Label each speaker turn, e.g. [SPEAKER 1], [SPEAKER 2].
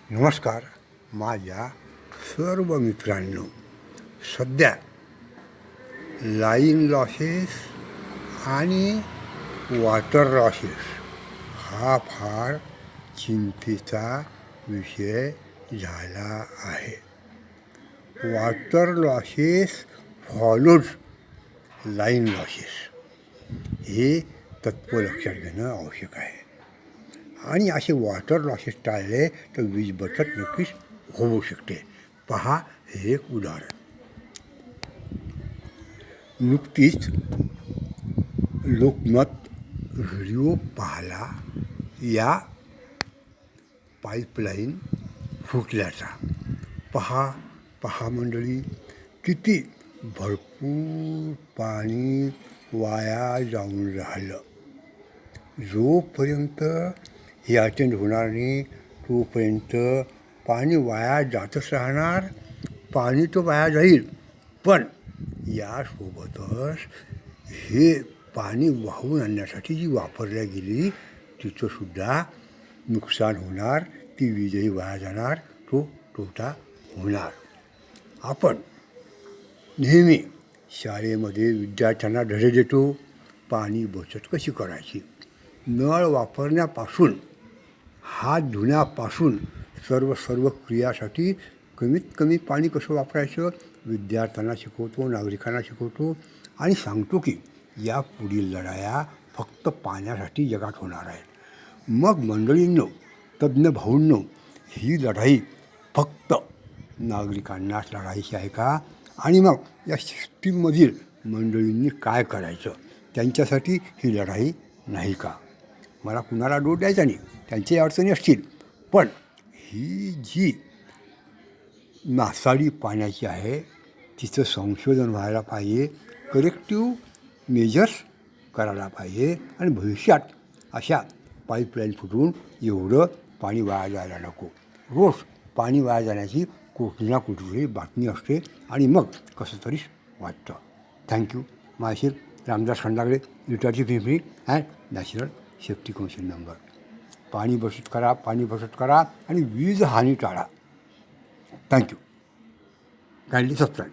[SPEAKER 1] नमस्कार माझ्या सर्व मित्रांनो. सध्या लाईन लॉसेस आणि वॉटर लॉसेस हा फार चिंतेचा विषय झाला आहे. Water losses follows line losses हे तत्त्व लक्षात घेणं आवश्यक आहे. आणि असे वॉटर लॉसेस टाळले तर वीज बचत नक्कीच होऊ शकते. पहा हे एक उदाहरण. नुकतीच लोकमत व्हिडिओ पाहिला या पाईपलाईन फुटल्याचा. पहा मंडळी, किती भरपूर पाणी वाया जाऊन राहिलं. जोपर्यंत हे अटेंड होणार नाही तोपर्यंत पाणी वाया जातच राहणार. पाणी तर वाया जाईल, पण यासोबतच हे पाणी वाहून आणण्यासाठी जी वापरल्या गेली तिथंसुद्धा नुकसान होणार. ती वीजही वाया जाणार, तो तोटा होणार. आपण नेहमी शाळेमध्ये विद्यार्थ्यांना धडे देतो पाणी बचत कशी करायची. नळ वापरण्यापासून हात धुण्यापासून सर्व क्रियासाठी कमीत कमी पाणी कसं वापरायचं विद्यार्थ्यांना शिकवतो, नागरिकांना शिकवतो आणि सांगतो की या पुढील लढाया फक्त पाण्यासाठी जगात होणार आहेत. मग मंडळींनो, तज्ज्ञ भाऊंनो, ही लढाई फक्त नागरिकांनाच लढायची आहे का? आणि मग या सिस्टीममधील मंडळींनी काय करायचं, त्यांच्यासाठी ही लढाई नाही का? मला कुणाला दोष द्यायचा नाही, त्यांच्याही अडचणी असतील, पण ही जी नासाडी पाण्याची आहे तिचं संशोधन व्हायला पाहिजे, करेक्टिव्ह मेजर्स करायला पाहिजे आणि भविष्यात अशा पाईपलाईन फुटून एवढं पाणी वाया जायला नको. रोज पाणी वाया जाण्याची कुठे ना कुठेतरी बातमी असते आणि मग कसं तरीच वाटतं. थँक्यू. माझे रामदास खंडागळे, लिटरची Pimpri and national safety council number. पाणी बचत करा आणि वीज हानी टाळा. थँक्यू. Kindly subscribe.